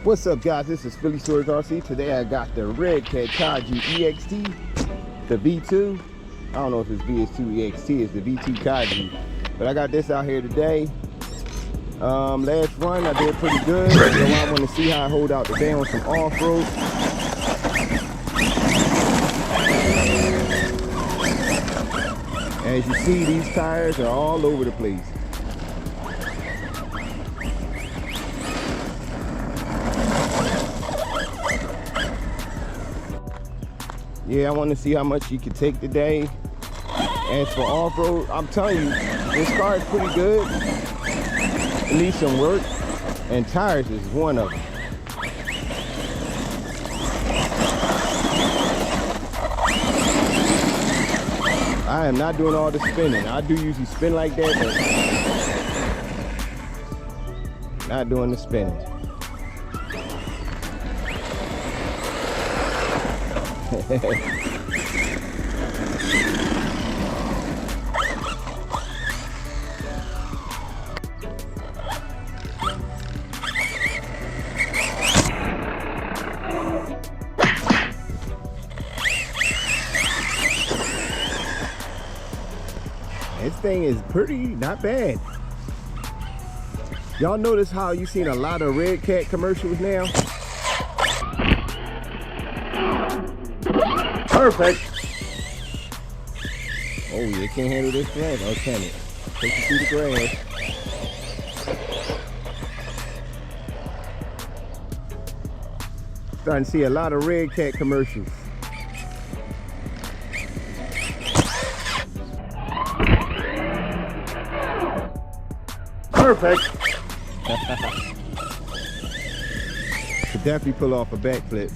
What's up, guys? This is Phillyswords RC. Today I got the Redcat Kaiju EXT, the V2. I don't know if it's VS2 EXT, it's the V2 Kaiju. But I got this out here today. Last run I did pretty good, so I want to see how I hold out today on some off-road. As you see, these tires are all over the place. Yeah, I want to see how much you can take today. As for off-road, I'm telling you, this car is pretty good. It needs some work, and tires is one of them. I am not doing all the spinning. I do usually spin like that, but not doing the spinning. This thing is not bad. Y'all notice how you seen a lot of Redcat commercials now? Perfect. Oh, you can't handle this grass. Oh, can it? Take you through the grass. Starting to see a lot of Redcat commercials. Perfect. Could definitely pull off a backflip.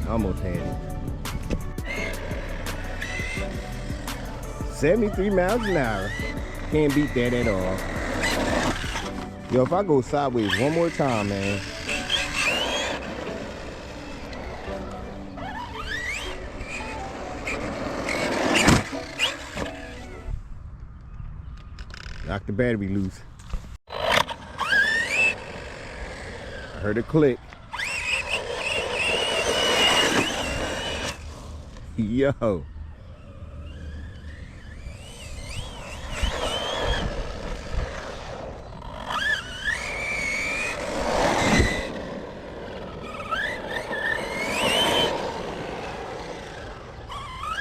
Almost had it. 73 miles an hour. Can't beat that at all. Yo, if I go sideways one more time, man. Knock the battery loose. I heard a click. Yo.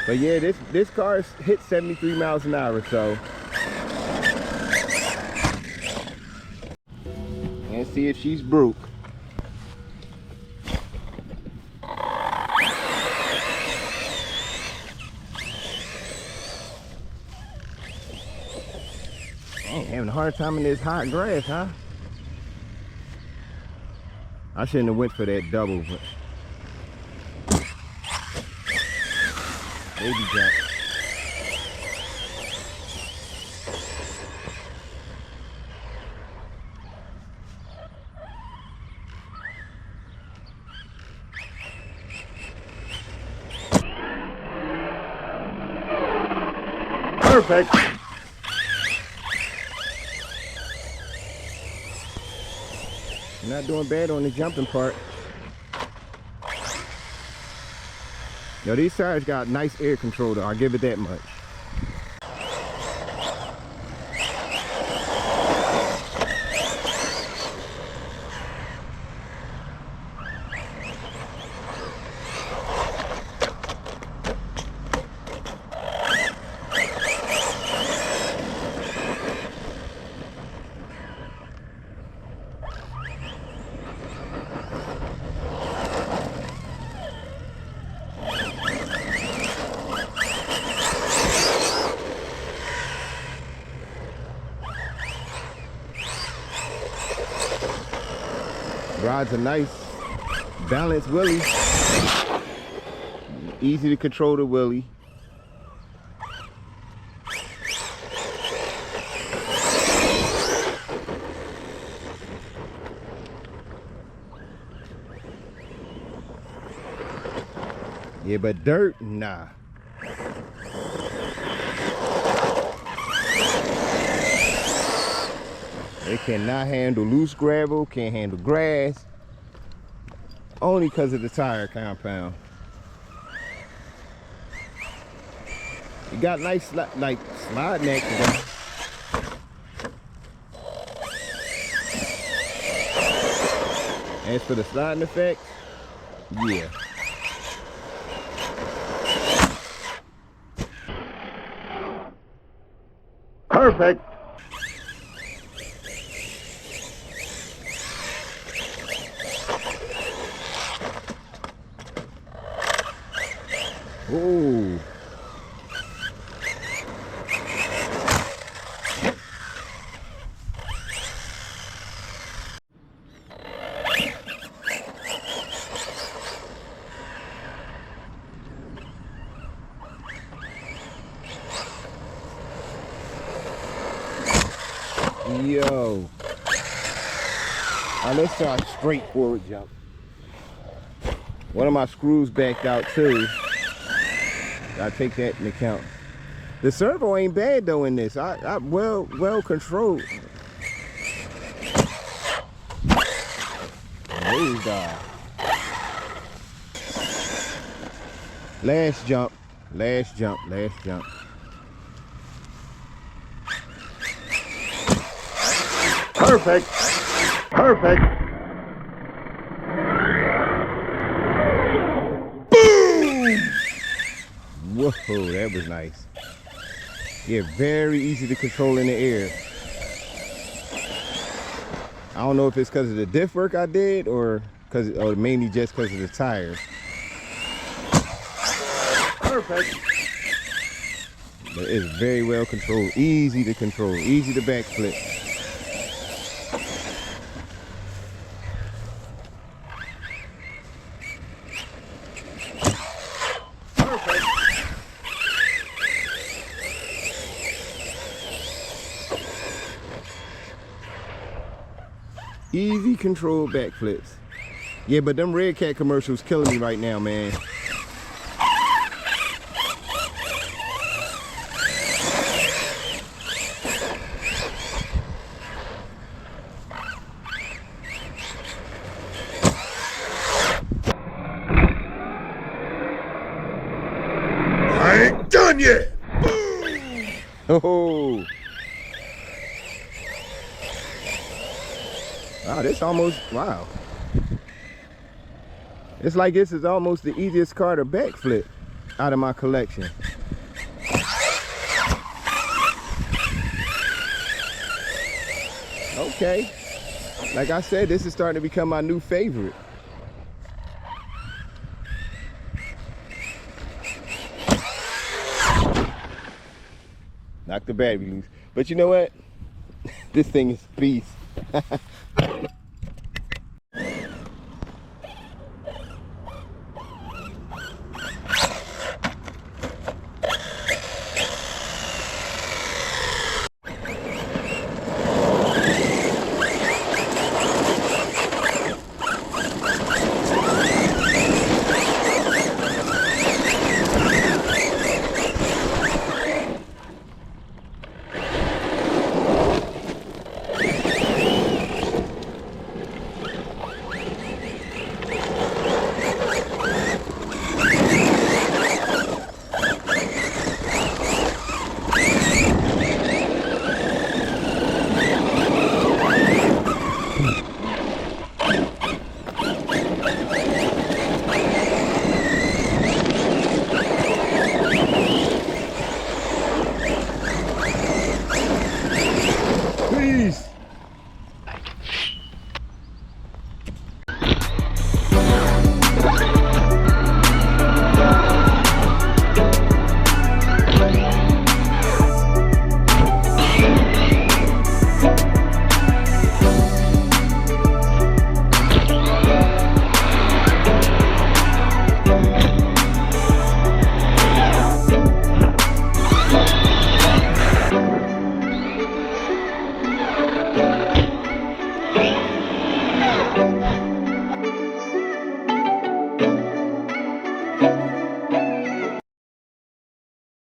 But yeah, this car hit 73 miles an hour, so. And see if she's broke. Having a hard time in this hot grass, huh? I shouldn't have went for that double, but baby jump. Perfect. Not doing bad on the jumping part. Yo, these tires got nice air control though, I'll give it that much. Rides a nice balanced wheelie. Easy to control the wheelie. Yeah, but dirt, nah. It cannot handle loose gravel, can't handle grass. Only because of the tire compound. You got nice like slide neck. As for the sliding effect, yeah. Perfect. Ooh. Yo. Now let's try a straightforward jump. One of my screws backed out too. Gotta take that into account. The servo ain't bad though in this. I well controlled. Nose dive. Last jump. Last jump. Last jump. Perfect. Perfect. Boom! Whoa, that was nice. Yeah, very easy to control in the air. I don't know if it's because of the diff work I did or mainly just because of the tires. Perfect. But it's very well controlled, easy to control, easy to backflip. Easy control backflips. Yeah, but them Redcat commercials killing me right now, man. I ain't done yet. Oh. Wow, this almost, wow. It's like this is almost the easiest car to backflip out of my collection. Okay. Like I said, this is starting to become my new favorite. Knock the battery loose. But you know what? This thing is a beast.